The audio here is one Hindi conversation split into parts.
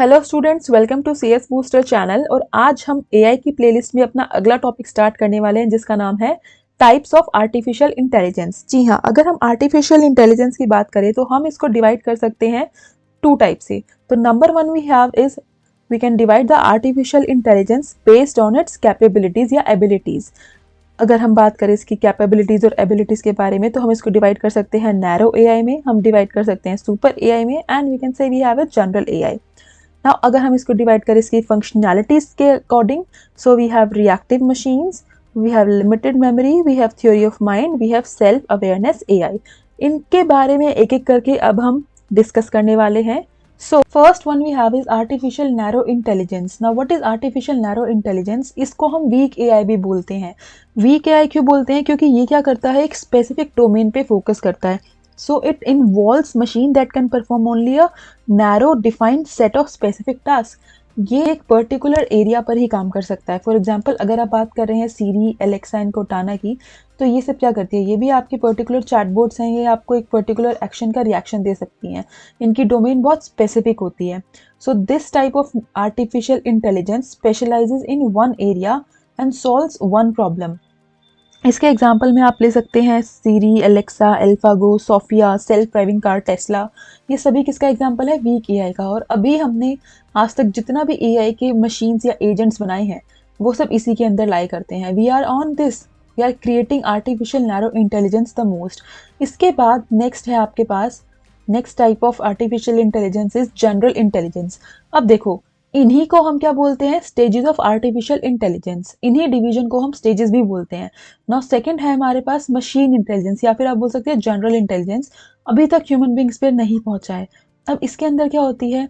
Hello students, welcome to CS booster channel. और आज हम एआई की प्लेलिस्ट में अपना अगला टॉपिक स्टार्ट करने वाले हैं जिसका नाम है टाइप्स ऑफ आर्टिफिशियल इंटेलिजेंस। जी हाँ, अगर हम आर्टिफिशियल इंटेलिजेंस की बात करें तो हम इसको डिवाइड कर सकते हैं टू टाइप से। तो number one we have is we can divide the artificial intelligence based on its capabilities या एबिलिटीज। अगर हम बात करें इसकी कैपेबिलिटीज और एबिलिटीज के बारे में तो हम इसको डिवाइड कर सकते हैं नैरो एआई में, हम डिवाइड कर सकते हैं सुपर एआई में, and we can say we have a general AI. Now अगर हम इसको डिवाइड करें इसकी फंक्शनैलिटीज के according, so we have reactive machines, we have limited memory, we have theory of mind, we have self awareness AI. इनके बारे में एक एक करके अब हम डिस्कस करने वाले हैं। So first one we have is artificial narrow intelligence. Now what is artificial narrow intelligence? इसको हम वीक एआई भी बोलते हैं। वीक एआई क्यों बोलते हैं? क्योंकि ये क्या करता है, एक स्पेसिफिक डोमेन पे फोकस करता है। So it involves machine that can perform only a narrow defined set of specific tasks. ये एक पर्टिकुलर एरिया पर ही काम कर सकता है। फॉर एग्जाम्पल अगर आप बात कर रहे हैं सीरी, एलेक्सा एंड कोर्टाना की, तो ये सब क्या करती है, ये भी आपके पर्टिकुलर चैटबोर्ड्स हैं, ये आपको एक पर्टिकुलर एक्शन का रिएक्शन दे सकती हैं। इनकी डोमेन बहुत स्पेसिफिक होती है। So this type of artificial intelligence specialises in one area and solves one problem. इसके एग्जाम्पल में आप ले सकते हैं Siri, Alexa, AlphaGo, Sophia, self driving car, Tesla. ये सभी किसका एग्जाम्पल है? वीक एआई का। और अभी हमने आज तक जितना भी एआई के मशीन्स या एजेंट्स बनाए हैं वो सब इसी के अंदर लाई करते हैं। We are on this, we are creating artificial narrow intelligence the most. इसके बाद नेक्स्ट है आपके पास, next type of artificial intelligence is general intelligence. अब देखो, इन्हीं को हम क्या बोलते हैं? Stages of artificial intelligence. इन्हीं डिवीजन को हम स्टेजेस भी बोलते हैं। नाउ सेकंड है हमारे पास मशीन इंटेलिजेंस, या फिर आप बोल सकते हैं जनरल इंटेलिजेंस। अभी तक ह्यूमन बींग्स पे नहीं पहुंचा है। अब इसके अंदर क्या होती है?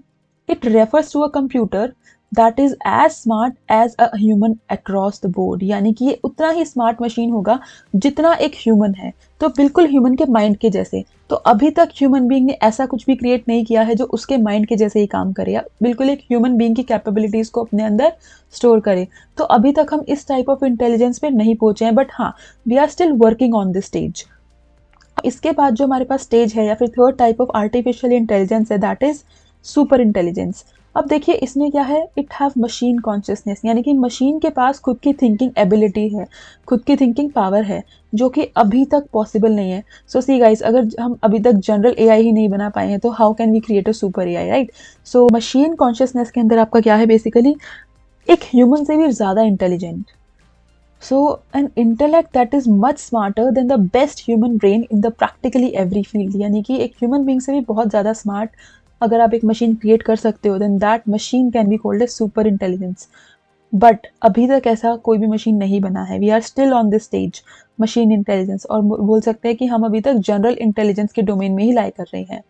It refers to a computer that is as smart as a human across the board. यानी कि ये उतना ही स्मार्ट मशीन होगा जितना एक ह्यूमन है, तो बिल्कुल ह्यूमन के माइंड के जैसे। तो अभी तक ह्यूमन बीइंग ने ऐसा कुछ भी क्रिएट नहीं किया है जो उसके माइंड के जैसे ही काम करे, या बिल्कुल एक ह्यूमन बीइंग की कैपेबिलिटीज को अपने अंदर स्टोर करे। तो अभी तक हम इस टाइप ऑफ इंटेलिजेंस पे नहीं पहुंचे हैं, बट हाँ, we are still working on this stage. इसके बाद जो हमारे पास स्टेज है या फिर third type of artificial intelligence है, दैट इज सुपर इंटेलिजेंस। अब देखिए इसमें क्या है, इट हैव मशीन कॉन्शियसनेस, यानी कि मशीन के पास खुद की थिंकिंग एबिलिटी है, खुद की थिंकिंग पावर है, जो कि अभी तक पॉसिबल नहीं है। सो सी गाइस, अगर हम अभी तक जनरल एआई ही नहीं बना पाए हैं तो how can we create a super AI, right? So machine consciousness के अंदर आपका क्या है, बेसिकली एक ह्यूमन से भी ज़्यादा intelligent. So an intellect that is much smarter than the best human brain in the practically every field। यानी कि एक ह्यूमन बीइंग से भी बहुत ज़्यादा स्मार्ट अगर आप एक मशीन क्रिएट कर सकते हो, then that machine can be called as super intelligence। But अभी तक ऐसा कोई भी मशीन नहीं बना है। We are still on this stage, machine intelligence, और बोल सकते हैं कि हम अभी तक जनरल इंटेलिजेंस के डोमेन में ही लाई कर रहे हैं।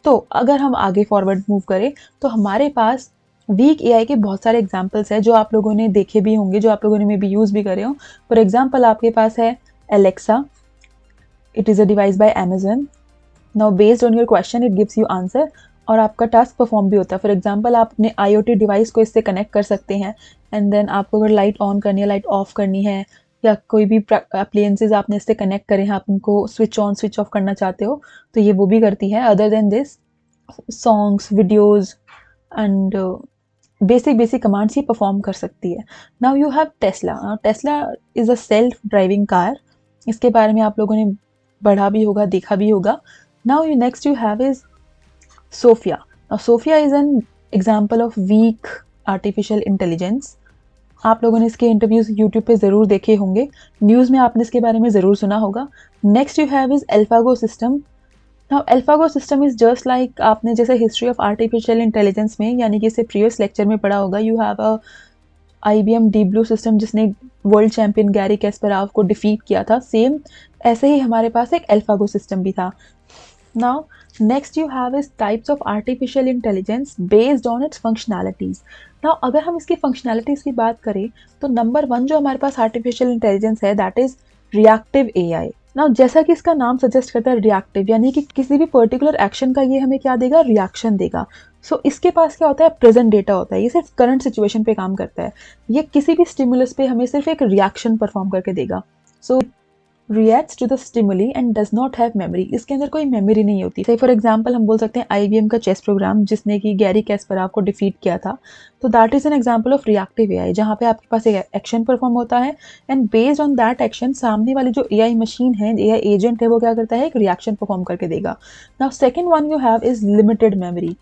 तो अगर हम आगे फॉरवर्ड मूव करें तो हमारे पास वीक एआई के बहुत सारे एग्जांपल्स हैं जो आप लोगों ने देखे भी होंगे, जो आप लोगों ने मे बी यूज़ भी करे हो। फॉर एग्जांपल आपके पास है Alexa. It is a device by Amazon. Now based on your question it gives you answer, और आपका टास्क परफॉर्म भी होता है। फॉर एग्जांपल आप अपने आईओटी डिवाइस को इससे कनेक्ट कर सकते हैं, एंड देन आपको अगर लाइट ऑन करनी है, लाइट ऑफ करनी है, या कोई भी अप्लायंसेज आपने इससे कनेक्ट करे हैं, आप उनको स्विच ऑन स्विच ऑफ करना चाहते हो तो ये वो भी करती है। Other than this, songs, videos and basic commands he perform कर सकती है। Now you have Tesla. Tesla is a self driving car. इसके बारे में आप लोगों ने पढ़ा भी होगा, देखा भी होगा। Now you next you have is Sophia. Now Sophia is an example of weak artificial intelligence. आप लोगों ने इसके इंटरव्यूज यूट्यूब पे ज़रूर देखे होंगे, न्यूज़ में आपने इसके बारे में ज़रूर सुना होगा। Next you have is AlphaGo system. Now AlphaGo system is just like, आपने जैसे हिस्ट्री ऑफ आर्टिफिशियल इंटेलिजेंस में, यानी कि इसे प्रीवियस लेक्चर में पढ़ा होगा, you have a IBM deep blue system जिसने वर्ल्ड चैंपियन गैरी कैस्पराव को डिफीट किया था। सेम ऐसे ही हमारे पास एक एल्फागो सिस्टम भी था। Now next you have is types of artificial intelligence based on its functionalities. Now अगर हम इसकी फंक्शनैलिटीज की बात करें तो नंबर वन जो हमारे पास आर्टिफिशियल इंटेलिजेंस है, that is reactive AI. Now जैसा कि इसका नाम सजेस्ट करता है रिएक्टिव, यानी कि किसी भी पर्टिकुलर एक्शन का ये हमें क्या देगा, रिएक्शन देगा। सो इसके पास क्या होता है, प्रेजेंट डेटा होता है, ये सिर्फ करंट सिचुएशन पे काम करता है। ये किसी भी स्टिमुलस पे हमें सिर्फ एक रिएक्शन परफॉर्म करके देगा। सो reacts to the stimuli and does not have memory। इसके अंदर कोई मेमोरी नहीं होती। से फॉर एग्जांपल हम बोल सकते हैं IBM का चेस प्रोग्राम जिसने कि गैरी कैस्परोव को डिफीट किया था। तो that is an example of reactive AI, जहाँ पे आपके पास एक एक्शन परफॉर्म होता है and based on that action सामने वाली जो एआई मशीन है, एआई एजेंट है, वो क्या करता है, एक रिएक्शन परफॉर्म करके देगा। Now second one you have is limited memory.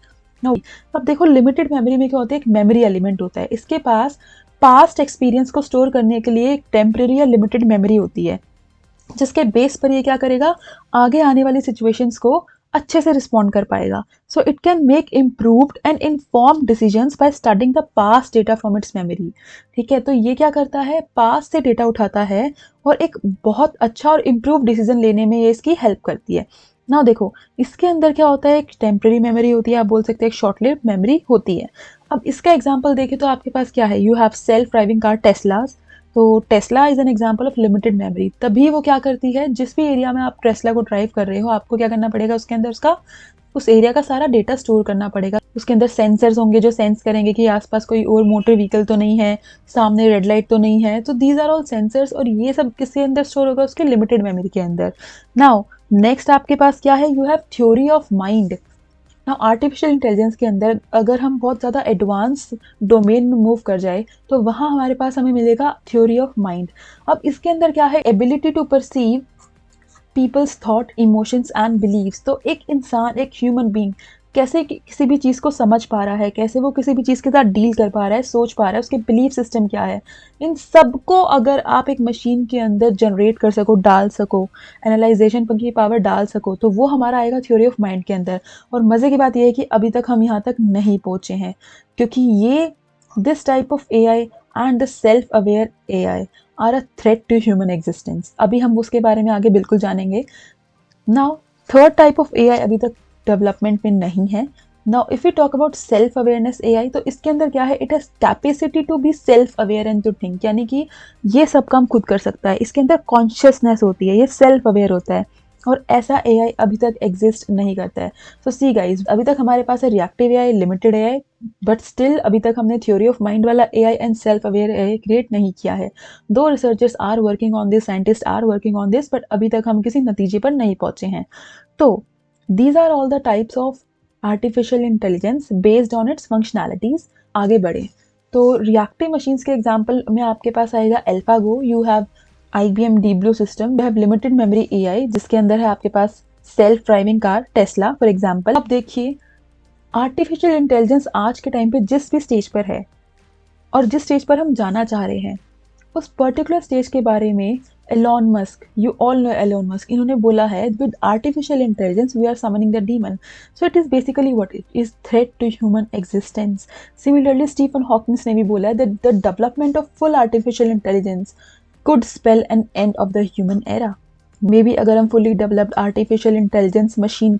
Now अब देखो लिमिटेड मेमोरी में क्या होता है, एक मेमोरी एलिमेंट होता है, इसके पास पास्ट एक्सपीरियंस को स्टोर करने के लिए एक टेम्परेरी या लिमिटेड मेमोरी होती है, जिसके बेस पर ये क्या करेगा, आगे आने वाली सिचुएशंस को अच्छे से रिस्पॉन्ड कर पाएगा। So it can make improved and informed decisions by studying the past data from its memory. ठीक है, तो ये क्या करता है, पास्ट से डेटा उठाता है और एक बहुत अच्छा और इम्प्रूव डिसीजन लेने में ये इसकी हेल्प करती है। ना देखो इसके अंदर क्या होता है, एक टेम्परेरी मेमोरी होती है, आप बोल सकते हैं एक शॉर्ट लिव्ड मेमोरी होती है। अब इसका एग्जांपल देखें तो आपके पास क्या है, you have self driving car Teslas. तो Tesla is an example of limited memory. तभी वो क्या करती है, जिस भी एरिया में आप टेस्ला को ड्राइव कर रहे हो, आपको क्या करना पड़ेगा, उसके अंदर उसका उस एरिया का सारा डेटा स्टोर करना पड़ेगा। उसके अंदर सेंसर्स होंगे जो सेंस करेंगे कि आसपास कोई और मोटर व्हीकल तो नहीं है, सामने रेड लाइट तो नहीं है। तो दीज आर ऑल सेंसर्स, और ये सब किसके अंदर स्टोर होगा, उसके लिमिटेड मेमोरी के अंदर। नाउ नेक्स्ट आपके पास क्या है, you have theory of mind. ना आर्टिफिशियल इंटेलिजेंस के अंदर अगर हम बहुत ज़्यादा एडवांस डोमेन में मूव कर जाए तो वहाँ हमारे पास हमें मिलेगा थ्योरी ऑफ माइंड। अब इसके अंदर क्या है, ability to perceive people's thought, emotions and beliefs. तो एक इंसान, एक ह्यूमन बीइंग कैसे किसी भी चीज़ को समझ पा रहा है, कैसे वो किसी भी चीज़ के साथ डील कर पा रहा है, सोच पा रहा है, उसके बिलीफ सिस्टम क्या है, इन सबको अगर आप एक मशीन के अंदर जनरेट कर सको, डाल सको, एनालाइजेशन की पावर डाल सको, तो वो हमारा आएगा थ्योरी ऑफ माइंड के अंदर। और मज़े की बात यह है कि अभी तक हम यहाँ तक नहीं पहुँचे हैं, क्योंकि ये this type of AI and the self aware AI are a threat to human existence. अभी हम उसके बारे में आगे बिल्कुल जानेंगे। Now third type of AI अभी तक डेवलपमेंट में नहीं है। Now if you talk about self awareness AI, तो इसके अंदर क्या है, it has capacity to be self aware and to think, यानी कि ये सब काम खुद कर सकता है, इसके अंदर कॉन्शियसनेस होती है, ये सेल्फ अवेयर होता है, और ऐसा AI अभी तक एग्जिस्ट नहीं करता है। सो सी गाइज, अभी तक हमारे पास है reactive AI, limited AI, but still अभी तक हमने थ्योरी ऑफ माइंड वाला AI एंड सेल्फ अवेयर AI क्रिएट नहीं किया है। दो researchers are working on this, scientist are working on this, but अभी तक हम किसी नतीजे पर नहीं पहुंचे हैं। तो these are all the types of artificial intelligence based on its functionalities. आगे बढ़े तो रिएक्टिव मशीन्स के एग्जाम्पल में आपके पास आएगा AlphaGo, you have IBM deep blue system, you have limited memory AI जिसके अंदर है आपके पास self driving car Tesla for example. अब देखिए आर्टिफिशियल इंटेलिजेंस आज के टाइम पे जिस भी स्टेज पर है और जिस स्टेज पर हम जाना चाह रहे हैं, उस पर्टिकुलर स्टेज के बारे में Elon Musk, you all know Elon Musk, इन्होंने बोला है with artificial intelligence we are summoning the demon. So it is basically what it is, threat to human existence. Similarly Stephen Hawkings ने भी बोला है that the development of full artificial intelligence could spell an end of the human era। Maybe अगर हम fully developed artificial intelligence machine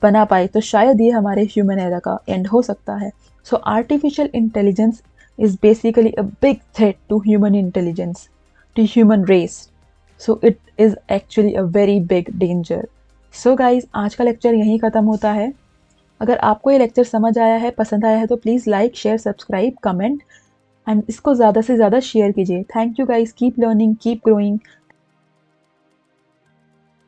बना पाए तो शायद ये हमारे ह्यूमन एरा का एंड हो सकता है। So artificial intelligence is basically a big threat to human intelligence, to human race. So it is actually a very big danger. So guys, आज का लेक्चर यहीं ख़त्म होता है। अगर आपको ये लेक्चर समझ आया है, पसंद आया है, तो please like, share, subscribe, comment and इसको ज़्यादा से ज़्यादा शेयर कीजिए। Thank you guys, keep learning, keep growing.